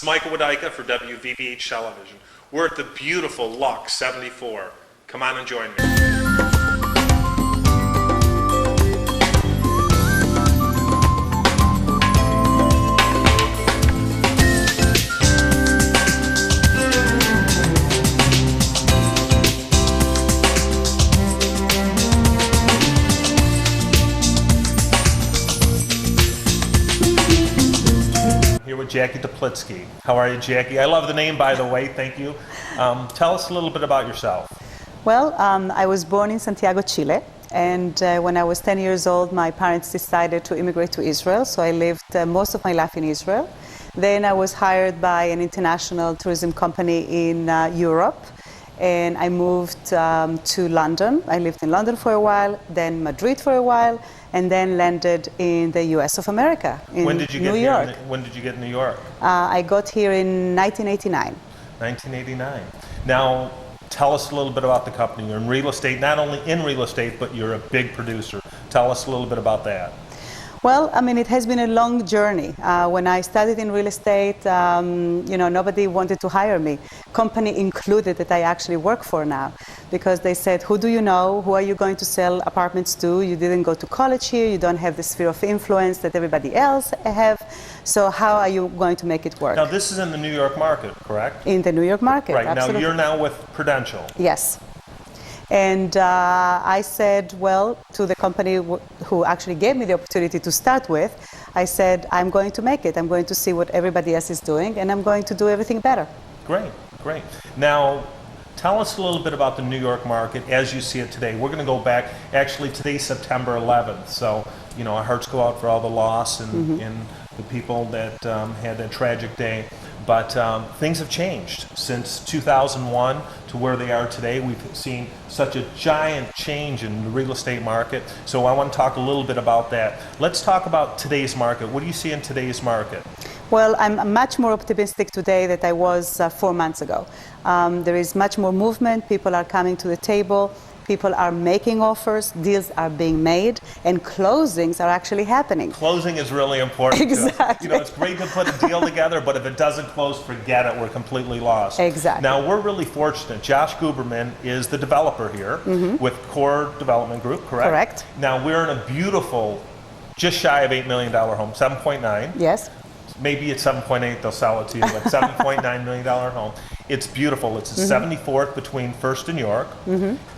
Michael Wudyka for WVVH Television. We're at the beautiful Lux 74. Come on and join me. With Jacky Teplitzky. How are you, Jacky? I love the name, by the way. Thank you. Tell us a little bit about yourself. Well, I was born in Santiago, Chile, and when I was 10 years old, my parents decided to immigrate to Israel, so I lived most of my life in Israel. Then I was hired by an international tourism company in Europe, and I moved to London. I lived in London for a while, then Madrid for a while, and then landed in the US of America, in When did you New get York. Here when did you get in New York? I got here in 1989. 1989. Now, tell us a little bit about the company. You're in real estate, not only in real estate, but you're a big producer. Tell us a little bit about that. Well, I mean, it has been a long journey. When I started in real estate, nobody wanted to hire me, company included that I actually work for now, because they said, who do you know? Who are you going to sell apartments to? You didn't go to college here. You don't have the sphere of influence that everybody else have. So how are you going to make it work? Now, this is in the New York market, correct? In the New York market, right. Absolutely. Now, you're now with Prudential. Yes. And I said, well, to the company who actually gave me the opportunity to start with, I said, I'm going to make it. I'm going to see what everybody else is doing, and I'm going to do everything better. Great, great. Now, tell us a little bit about the New York market as you see it today. We're going to go back, actually today's September 11th, so, our hearts go out for all the loss and, and the people that had that tragic day. But things have changed since 2001 to where they are today. We've seen such a giant change in the real estate market. So I want to talk a little bit about that. Let's talk about today's market. What do you see in today's market? Well, I'm much more optimistic today than I was 4 months ago. There is much more movement. People are coming to the table. People are making offers, deals are being made, and closings are actually happening. Closing is really important. Exactly. It's great to put a deal together, but if it doesn't close, forget it. We're completely lost. Exactly. Now, we're really fortunate. Josh Guberman is the developer here with Core Development Group, correct? Correct. Now, we're in a beautiful, just shy of $8 million home, 7.9. Yes. Maybe at 7.8 they'll sell it to you, but $7.9 million home. It's beautiful. It's a 74th between First and York.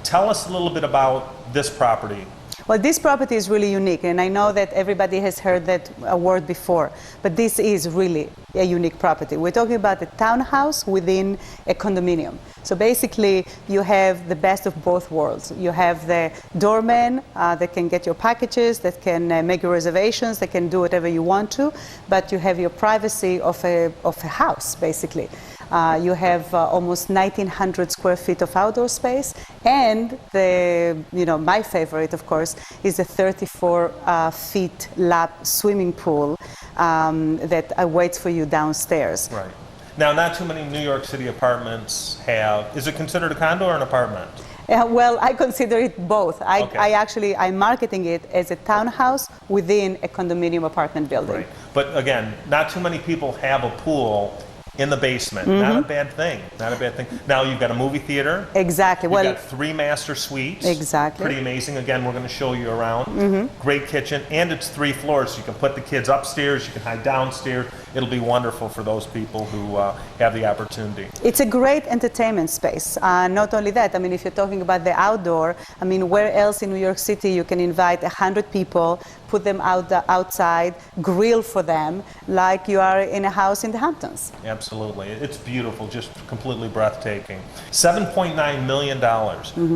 Tell us a little bit about this property. Well, this property is really unique, and I know that everybody has heard that word before, but this is really a unique property. We're talking about a townhouse within a condominium. So basically, you have the best of both worlds. You have the doorman that can get your packages, that can make your reservations, that can do whatever you want to, but you have your privacy of a house, basically. You have almost 1,900 square feet of outdoor space, and my favorite, of course, is a 34 feet lap swimming pool that awaits for you downstairs. Right. Now, not too many New York City apartments have. Is it considered a condo or an apartment? Well, I consider it both. I'm marketing it as a townhouse within a condominium apartment building. Right. But again, not too many people have a pool in the basement. Not a bad thing. Not a bad thing. Now you've got a movie theater. Exactly. You've got 3 master suites. Exactly. Pretty amazing. Again, we're going to show you around. Great kitchen, and it's 3 floors, so you can put the kids upstairs. You can hide downstairs. It'll be wonderful for those people who have the opportunity. It's a great entertainment space. Not only that, I mean, if you're talking about the outdoor, I mean, where else in New York City you can invite 100 people, put them outside, grill for them, like you are in a house in the Hamptons. Absolutely. It's beautiful, just completely breathtaking. $7.9 million.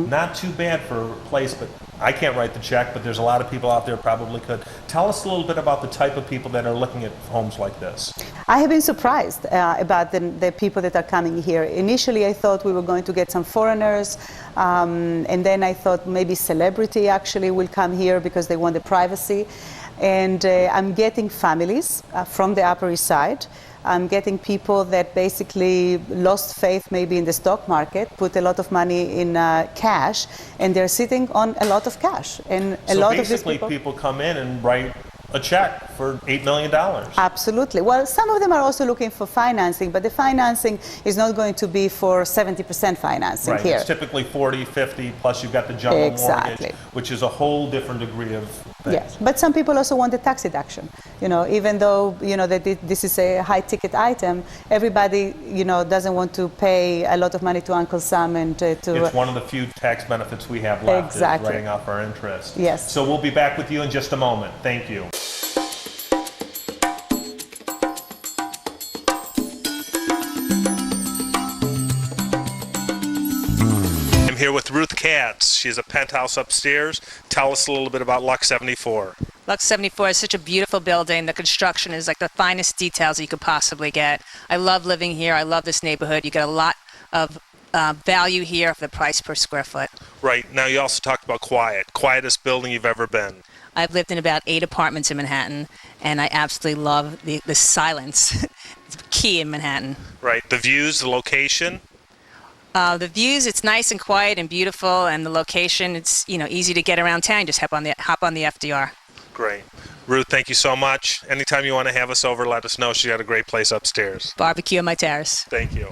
Not too bad for a place, but I can't write the check, but there's a lot of people out there probably could. Tell us a little bit about the type of people that are looking at homes like this. I have been surprised about the people that are coming here. Initially, I thought we were going to get some foreigners, and then I thought maybe celebrity actually will come here because they want the privacy. And I'm getting families from the Upper East Side. I'm getting people that basically lost faith maybe in the stock market, put a lot of money in cash, and they're sitting on a lot of cash. And a lot of these people come in and write a check for $8 million. Absolutely. Well, some of them are also looking for financing, but the financing is not going to be for 70% financing Right. here. It's typically 40, 50, plus you've got the jumbo Exactly. mortgage, which is a whole different degree of things. Yes, but some people also want the tax deduction. Even though that this is a high-ticket item, everybody doesn't want to pay a lot of money to Uncle Sam and to. It's one of the few tax benefits we have left, Exactly. is writing off our interest. Yes. So we'll be back with you in just a moment. Thank you. I'm here with Ruth Katz. She has a penthouse upstairs. Tell us a little bit about Lux 74. Lux 74 is such a beautiful building. The construction is like the finest details you could possibly get. I love living here. I love this neighborhood. You get a lot of value here for the price per square foot. Right. Now you also talked about quietest building you've ever been. I've lived in about 8 apartments in Manhattan, and I absolutely love the silence. It's key in Manhattan. Right. The views, the location. The views, it's nice and quiet and beautiful, and the location, it's easy to get around town. Just hop on the FDR. Great. Ruth, thank you so much. Anytime you want to have us over, let us know. She's got a great place upstairs. Barbecue on my terrace. Thank you.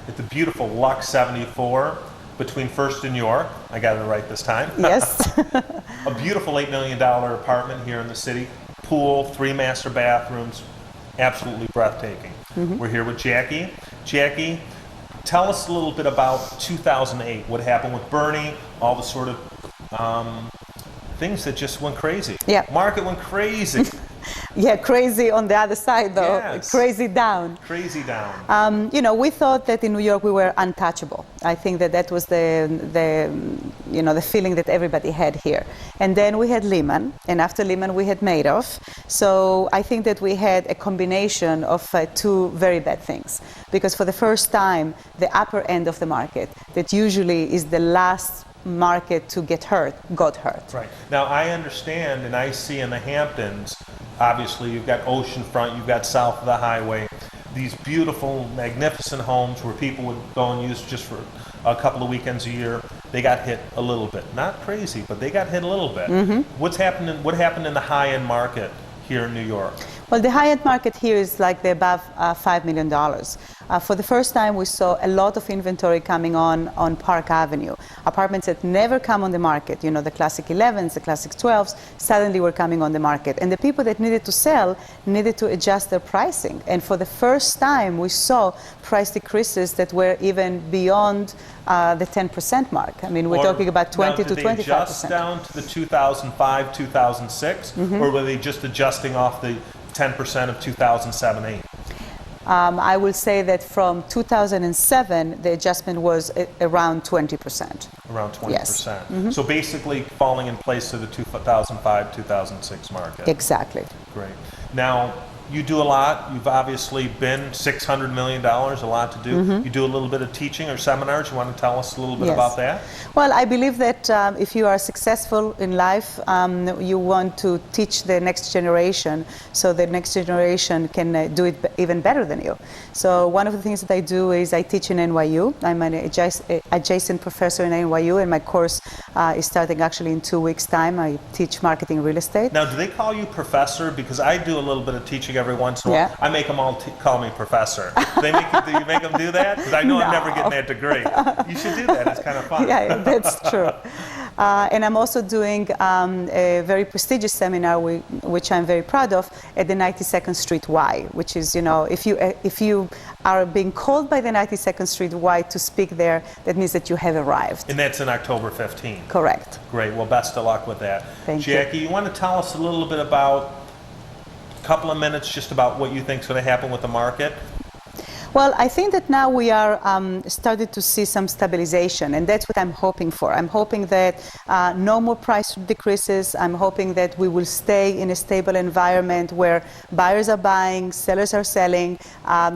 It's a beautiful Lux 74 between First and York. I got it right this time. Yes. A beautiful $8 million apartment here in the city. Pool, 3 master bathrooms, absolutely breathtaking. We're here with Jacky. Jacky, tell us a little bit about 2008, what happened with Bernie, all the sort of things that just went crazy. Yeah. Market went crazy. Yeah, crazy on the other side, though. Yes. Crazy down. Crazy down. We thought that in New York we were untouchable. I think that was the feeling that everybody had here. And then we had Lehman, and after Lehman we had Madoff. So I think that we had a combination of 2 very bad things. Because for the first time, the upper end of the market, that usually is the last market to get hurt, got hurt. Right. Now I understand, and I see in the Hamptons, obviously you've got oceanfront, you've got south of the highway, these beautiful, magnificent homes where people would go and use just for a couple of weekends a year. They got hit a little bit. Not crazy, but they got hit a little bit. What happened in the high-end market here in New York? Well, the high-end market here is like the above $5 million. For the first time, we saw a lot of inventory coming on Park Avenue. Apartments that never come on the market, the classic 11s, the classic 12s, suddenly were coming on the market. And the people that needed to sell needed to adjust their pricing. And for the first time, we saw price decreases that were even beyond the 10% mark. I mean, we're talking about 20 to 25%. Did they adjust down to the 2005, 2006, or were they just adjusting off the 10% of 2007-8? I will say that from 2007, the adjustment was around 20%. Around 20%. Yes. So basically falling in place to the 2005, 2006 market. Exactly. Great. Now, you do a lot. You've obviously been $600 million, a lot to do. You do a little bit of teaching or seminars. You want to tell us a little bit about that? Well, I believe that if you are successful in life, you want to teach the next generation so the next generation can do it even better than you. So one of the things that I do is I teach in NYU. I'm an adjacent professor in NYU, and my course is starting actually in 2 weeks' time. I teach marketing real estate. Now, do they call you professor? Because I do a little bit of teaching every once in a while. I make them all call me professor. Do you make them do that? Because I know I'm never getting that degree. You should do that. It's kind of fun. Yeah, that's true. And I'm also doing a very prestigious seminar, which I'm very proud of, at the 92nd Street Y, which is, if you are being called by the 92nd Street Y to speak there, that means that you have arrived. And that's in October 15th. Correct. Great. Well, best of luck with that. Thank you. Jacky, you want to tell us a little bit about, a couple of minutes, just about what you think is going to happen with the market? Well, I think that now we are starting to see some stabilization, and that's what I'm hoping for. I'm hoping that no more price decreases. I'm hoping that we will stay in a stable environment where buyers are buying, sellers are selling.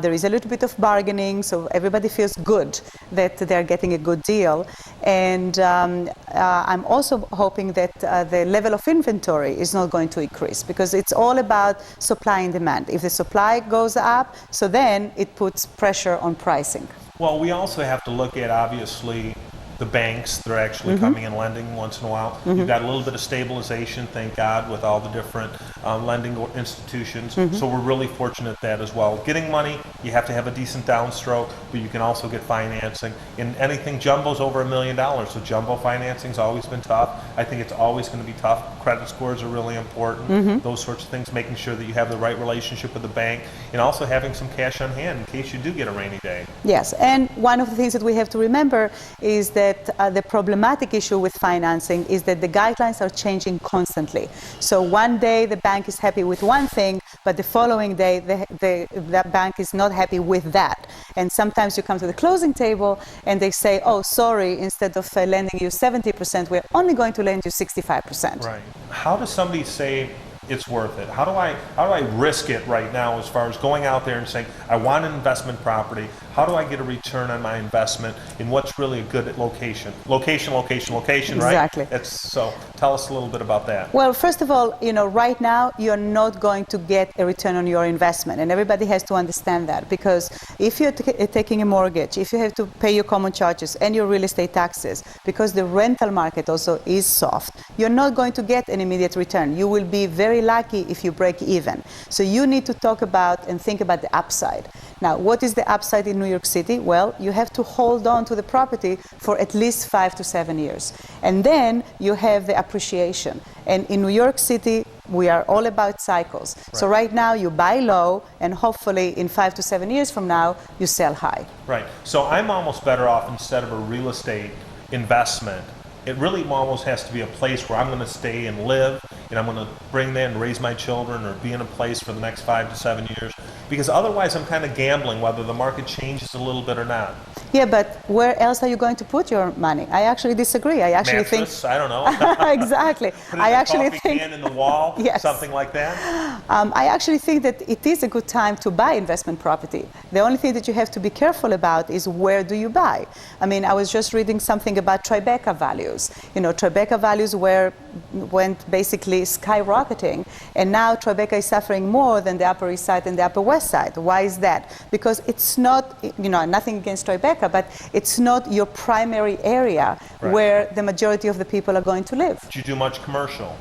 There is a little bit of bargaining, so everybody feels good that they're getting a good deal. And I'm also hoping that the level of inventory is not going to increase, because it's all about supply and demand. If the supply goes up, so then it puts pressure on pricing. Well, we also have to look at, obviously, the banks. They're actually coming and lending once in a while. You've got a little bit of stabilization, thank God, with all the different lending institutions. So we're really fortunate that as well. Getting money, you have to have a decent downstroke, but you can also get financing. And anything jumbo's over $1 million, so jumbo financing's always been tough. I think it's always going to be tough. Credit scores are really important. Those sorts of things, making sure that you have the right relationship with the bank, and also having some cash on hand in case you do get a rainy day. Yes, and one of the things that we have to remember is that the problematic issue with financing is that the guidelines are changing constantly. So one day the bank is happy with one thing, but the following day the bank is not happy with that. And sometimes you come to the closing table and they say, oh, sorry, instead of lending you 70%, we're only going to lend you 65%. Right. How does somebody say it's worth it? How do I risk it right now as far as going out there and saying, I want an investment property? How do I get a return on my investment in what's really a good location? Location, right? Exactly. So tell us a little bit about that. Well, first of all, right now you're not going to get a return on your investment, and everybody has to understand that, because if you're taking a mortgage, if you have to pay your common charges and your real estate taxes, because the rental market also is soft, you're not going to get an immediate return. You will be very lucky if you break even. So you need to talk about and think about the upside. Now, what is the upside in New York City? Well, you have to hold on to the property for at least 5 to 7 years. And then you have the appreciation. And in New York City, we are all about cycles. Right. So right now you buy low, and hopefully in 5 to 7 years from now, you sell high. Right. So I'm almost better off, instead of a real estate investment, it really almost has to be a place where I'm going to stay and live, and I'm going to bring them and raise my children, or be in a place for the next 5 to 7 years, because otherwise I'm kind of gambling whether the market changes a little bit or not. Yeah, but where else are you going to put your money? I actually disagree. I actually Mattress, think... I don't know. Exactly. Put it in a coffee can in the wall, yes. Something like that? I actually think that it is a good time to buy investment property. The only thing that you have to be careful about is where do you buy. I mean, I was just reading something about Tribeca values. Tribeca values went basically skyrocketing, and now Tribeca is suffering more than the Upper East Side and the Upper West Side. Why is that? Because it's not, nothing against Tribeca, but it's not your primary area. Right. Where the majority of the people are going to live. Do you do much commercial?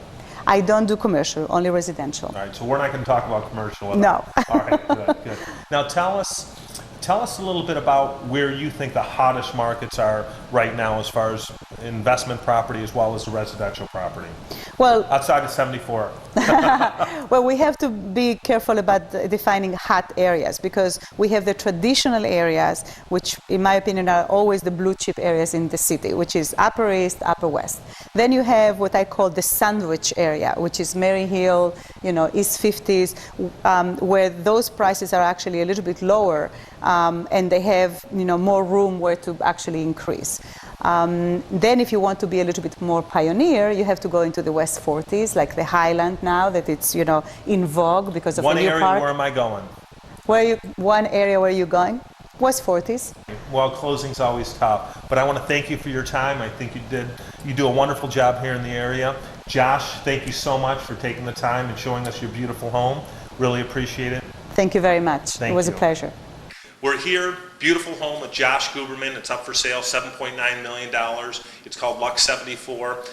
I don't do commercial, only residential. All right, so we're not going to talk about commercial. No. All right, good. Now tell us a little bit about where you think the hottest markets are right now as far as investment property as well as the residential property. Well, outside of 74. Well, we have to be careful about defining hot areas, because we have the traditional areas, which in my opinion are always the blue chip areas in the city, which is Upper East, Upper West. Then you have what I call the sandwich area, which is Mary Hill, East 50s, where those prices are actually a little bit lower, and they have more room where to actually increase. Then if you want to be a little bit more pioneer, you have to go into the West 40s, like the Highland now that it's in vogue because of the new park. One area, where am I going? One area where you're going? West 40s. Well, closing's always tough, but I want to thank you for your time. I think you do a wonderful job here in the area. Josh, thank you so much for taking the time and showing us your beautiful home. Really appreciate it. Thank you very much. It was a pleasure. We're here, beautiful home with Josh Guberman. It's up for sale, $7.9 million. It's called Lux 74.